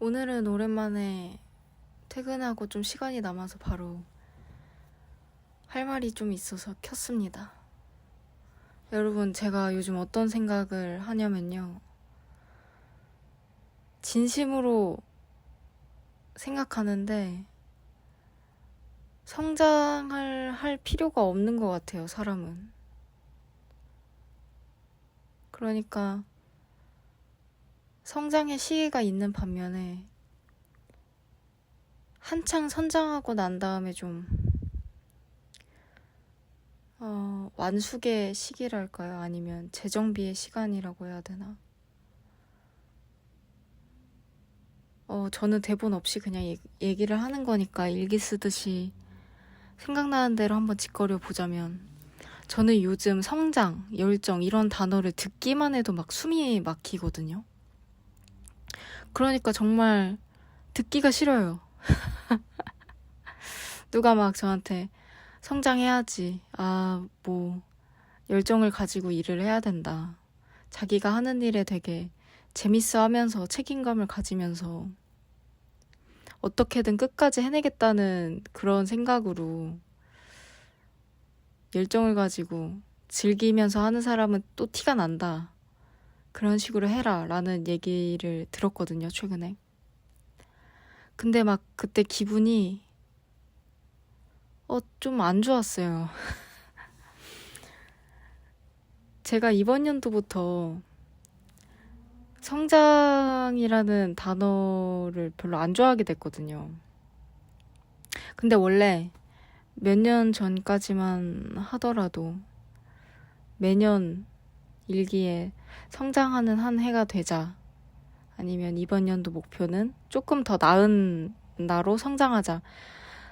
오늘은 오랜만에 퇴근하고 좀 시간이 남아서 바로 할 말이 좀 있어서 켰습니다. 여러분, 제가 요즘 어떤 생각을 하냐면요. 진심으로 생각하는데 성장을 할 필요가 없는 것 같아요, 사람은. 그러니까 성장의 시기가 있는 반면에 한창 성장하고 난 다음에 좀 완숙의 시기랄까요? 아니면 재정비의 시간이라고 해야 되나? 저는 대본 없이 그냥 얘기를 하는 거니까 일기 쓰듯이 생각나는 대로 한번 짓거려 보자면, 저는 요즘 성장, 열정 이런 단어를 듣기만 해도 막 숨이 막히거든요. 그러니까 정말 듣기가 싫어요. 누가 막 저한테 성장해야지. 열정을 가지고 일을 해야 된다. 자기가 하는 일에 되게 재밌어 하면서 책임감을 가지면서 어떻게든 끝까지 해내겠다는 그런 생각으로 열정을 가지고 즐기면서 하는 사람은 또 티가 난다. 그런 식으로 해라 라는 얘기를 들었거든요, 최근에. 근데 막 그때 기분이 좀 안 좋았어요. 제가 이번 연도부터 성장이라는 단어를 별로 안 좋아하게 됐거든요. 근데 원래 몇 년 전까지만 하더라도 매년 일기에 성장하는 한 해가 되자, 아니면 이번 연도 목표는 조금 더 나은 나로 성장하자,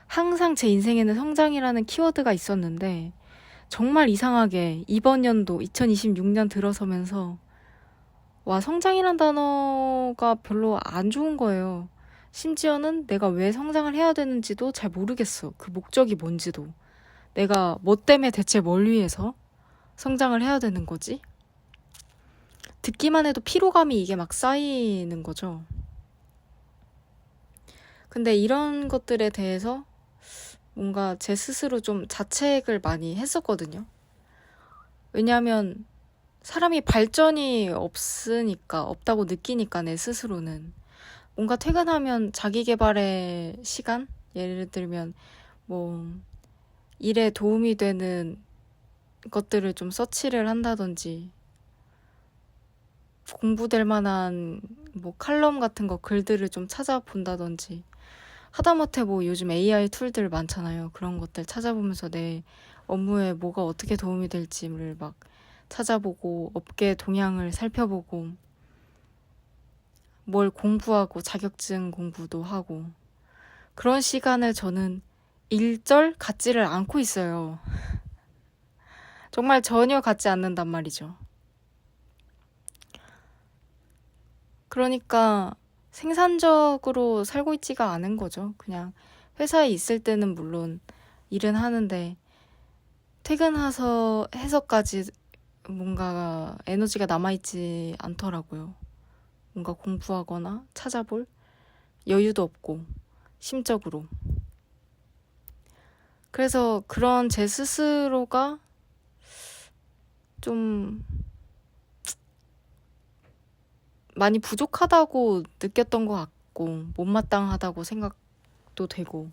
항상 제 인생에는 성장이라는 키워드가 있었는데, 정말 이상하게 이번 연도 2026년 들어서면서 성장이란 단어가 별로 안 좋은 거예요. 심지어는 내가 왜 성장을 해야 되는지도 잘 모르겠어. 그 목적이 뭔지도. 내가 뭐 때문에 대체 뭘 위해서 성장을 해야 되는 거지? 듣기만 해도 피로감이 이게 막 쌓이는 거죠. 근데 이런 것들에 대해서 뭔가 제 스스로 좀 자책을 많이 했었거든요. 왜냐하면 사람이 발전이 없다고 느끼니까, 내 스스로는. 뭔가 퇴근하면 자기 개발의 시간? 예를 들면 뭐 일에 도움이 되는 것들을 좀 서치를 한다든지, 공부될 만한 뭐 칼럼 같은 거 글들을 좀 찾아본다든지, 하다못해 뭐 요즘 AI 툴들 많잖아요. 그런 것들 찾아보면서 내 업무에 뭐가 어떻게 도움이 될지를 막 찾아보고, 업계 동향을 살펴보고, 뭘 공부하고 자격증 공부도 하고, 그런 시간을 저는 일절 갖지를 않고 있어요. 정말 전혀 갖지 않는단 말이죠. 그러니까 생산적으로 살고 있지가 않은 거죠. 그냥 회사에 있을 때는 물론 일은 하는데, 퇴근해서 해서까지 뭔가 에너지가 남아있지 않더라고요. 뭔가 공부하거나 찾아볼 여유도 없고, 심적으로. 그래서 그런 제 스스로가 좀 많이 부족하다고 느꼈던 것 같고, 못마땅하다고 생각도 되고,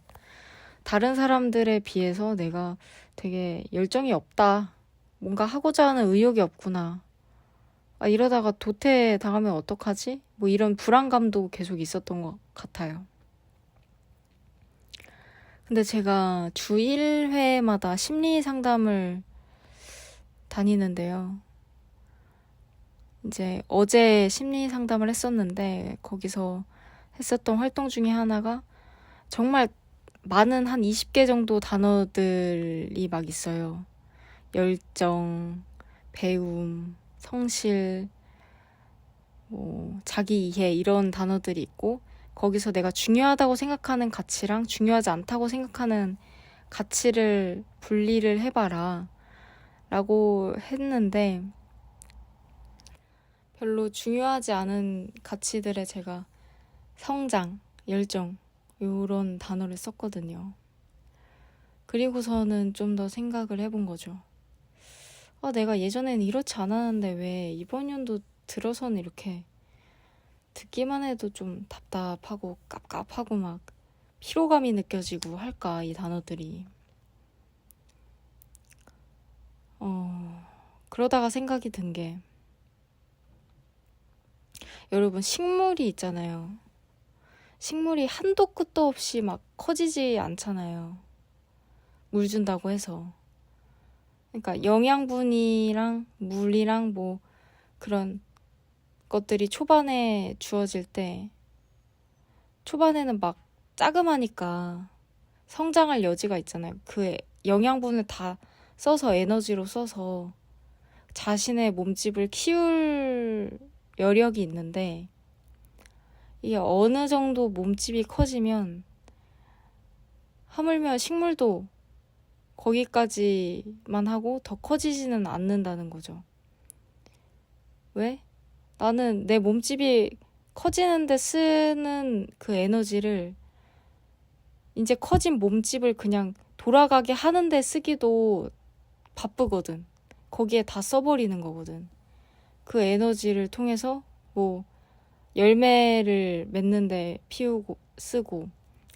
다른 사람들에 비해서 내가 되게 열정이 없다, 뭔가 하고자 하는 의욕이 없구나, 이러다가 도태 당하면 어떡하지? 뭐 이런 불안감도 계속 있었던 것 같아요. 근데 제가 주 1회마다 심리 상담을 다니는데요. 이제 어제 심리 상담을 했었는데, 거기서 했었던 활동 중에 하나가 정말 많은 한 20개 정도 단어들이 막 있어요. 열정, 배움, 성실, 자기 이해, 이런 단어들이 있고, 거기서 내가 중요하다고 생각하는 가치랑 중요하지 않다고 생각하는 가치를 분리를 해봐라 라고 했는데, 별로 중요하지 않은 가치들에 제가 성장, 열정 요런 단어를 썼거든요. 그리고서는 좀 더 생각을 해본 거죠. 내가 예전엔 이렇지 않았는데 왜 이번 연도 들어서는 이렇게 듣기만 해도 좀 답답하고 깝깝하고 막 피로감이 느껴지고 할까, 이 단어들이. 그러다가 생각이 든 게, 여러분, 식물이 있잖아요. 식물이 한도 끝도 없이 막 커지지 않잖아요. 물 준다고 해서. 그러니까 영양분이랑 물이랑 뭐 그런 것들이 초반에 주어질 때, 초반에는 막 짜금하니까 성장할 여지가 있잖아요. 그 영양분을 다 써서, 에너지로 써서 자신의 몸집을 키울 여력이 있는데, 이게 어느 정도 몸집이 커지면 하물며 식물도 거기까지만 하고 더 커지지는 않는다는 거죠. 왜? 나는 내 몸집이 커지는데 쓰는 그 에너지를 이제 커진 몸집을 그냥 돌아가게 하는데 쓰기도 바쁘거든. 거기에 다 써버리는 거거든. 그 에너지를 통해서 뭐 열매를 맺는데 피우고 쓰고,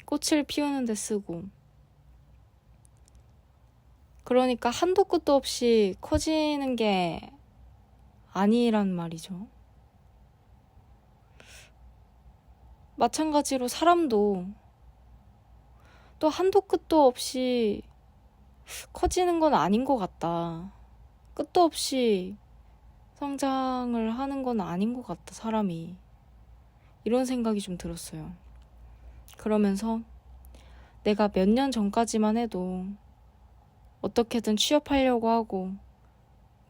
꽃을 피우는데 쓰고. 그러니까 한도 끝도 없이 커지는 게 아니란 말이죠. 마찬가지로 사람도 또 한도 끝도 없이 커지는 건 아닌 것 같다. 끝도 없이 성장을 하는 건 아닌 것 같다, 사람이. 이런 생각이 좀 들었어요. 그러면서 내가 몇 년 전까지만 해도 어떻게든 취업하려고 하고,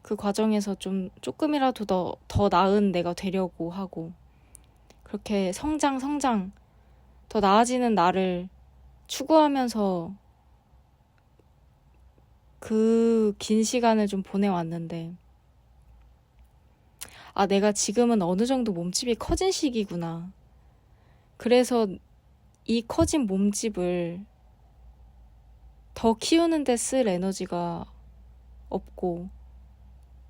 그 과정에서 조금이라도 더 나은 내가 되려고 하고, 그렇게 성장, 더 나아지는 나를 추구하면서 그 긴 시간을 좀 보내왔는데, 내가 지금은 어느 정도 몸집이 커진 시기구나. 그래서 이 커진 몸집을 더 키우는데 쓸 에너지가 없고,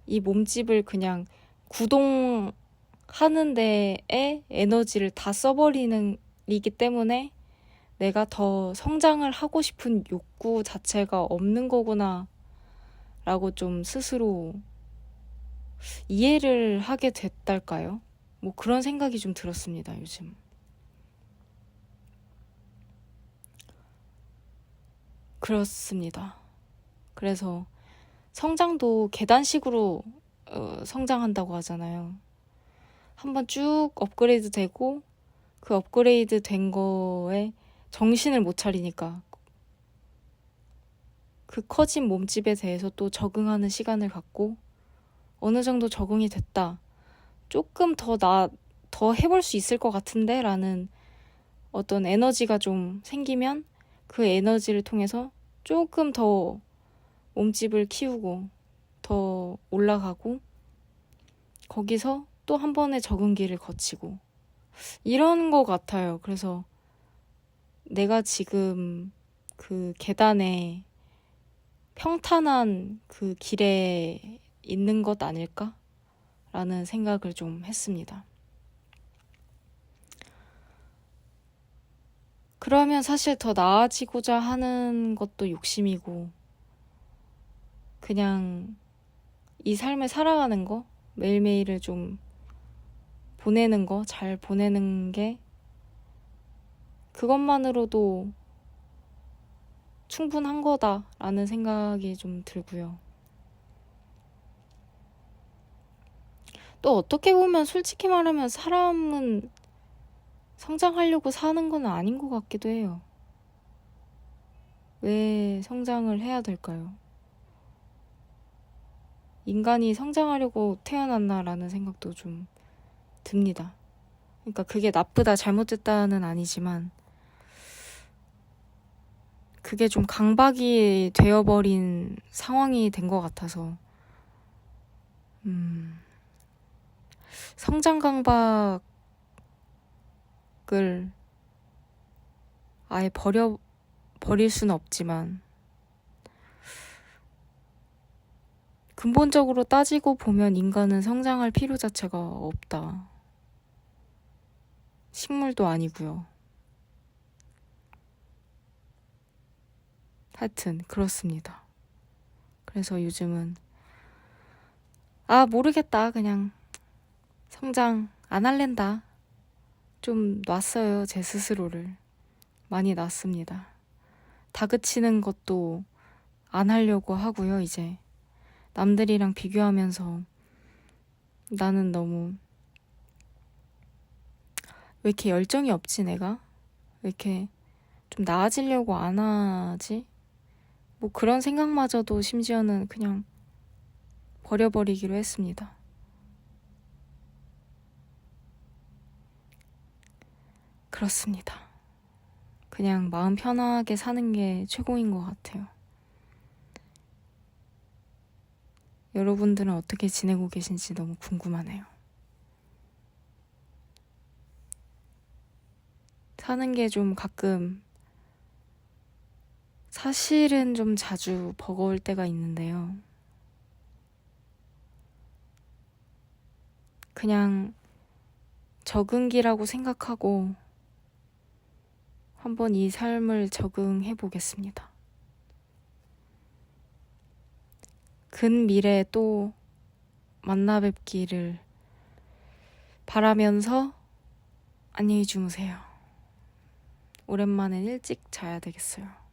이 몸집을 그냥 구동하는 데에 에너지를 다 써버리는 이기 때문에 내가 더 성장을 하고 싶은 욕구 자체가 없는 거구나 라고 좀 스스로 이해를 하게 됐달까요? 뭐 그런 생각이 좀 들었습니다, 요즘. 그렇습니다. 그래서 성장도 계단식으로 성장한다고 하잖아요. 한번 쭉 업그레이드 되고, 그 업그레이드 된 거에 정신을 못 차리니까 그 커진 몸집에 대해서 또 적응하는 시간을 갖고, 어느 정도 적응이 됐다, 조금 더 해볼 수 있을 것 같은데? 라는 어떤 에너지가 좀 생기면 그 에너지를 통해서 조금 더 몸집을 키우고 더 올라가고, 거기서 또 한 번의 적응기를 거치고, 이런 것 같아요. 그래서 내가 지금 그 계단에 평탄한 그 길에 있는 것 아닐까? 라는 생각을 좀 했습니다. 그러면 사실 더 나아지고자 하는 것도 욕심이고, 그냥 이 삶을 살아가는 거, 매일매일을 좀 보내는 거, 잘 보내는 게 그것만으로도 충분한 거다라는 생각이 좀 들고요. 또 어떻게 보면 솔직히 말하면 사람은 성장하려고 사는 건 아닌 것 같기도 해요. 왜 성장을 해야 될까요? 인간이 성장하려고 태어났나라는 생각도 좀 듭니다. 그러니까 그게 나쁘다, 잘못됐다는 아니지만, 그게 좀 강박이 되어버린 상황이 된 것 같아서, 성장 강박 생각을 아예 버릴 수는 없지만 근본적으로 따지고 보면 인간은 성장할 필요 자체가 없다. 식물도 아니고요. 하여튼 그렇습니다. 그래서 요즘은 모르겠다. 그냥 성장 안 할랜다. 좀 놨어요. 제 스스로를. 많이 놨습니다. 다그치는 것도 안 하려고 하고요. 이제 남들이랑 비교하면서 나는 너무 왜 이렇게 열정이 없지 내가? 왜 이렇게 좀 나아지려고 안 하지? 뭐 그런 생각마저도 심지어는 그냥 버려버리기로 했습니다. 그렇습니다. 그냥 마음 편하게 사는 게 최고인 것 같아요. 여러분들은 어떻게 지내고 계신지 너무 궁금하네요. 사는 게 좀 가끔 사실은 좀 자주 버거울 때가 있는데요. 그냥 적응기라고 생각하고 한번 이 삶을 적응해 보겠습니다. 근미래에 또 만나 뵙기를 바라면서 안녕히 주무세요. 오랜만에 일찍 자야 되겠어요.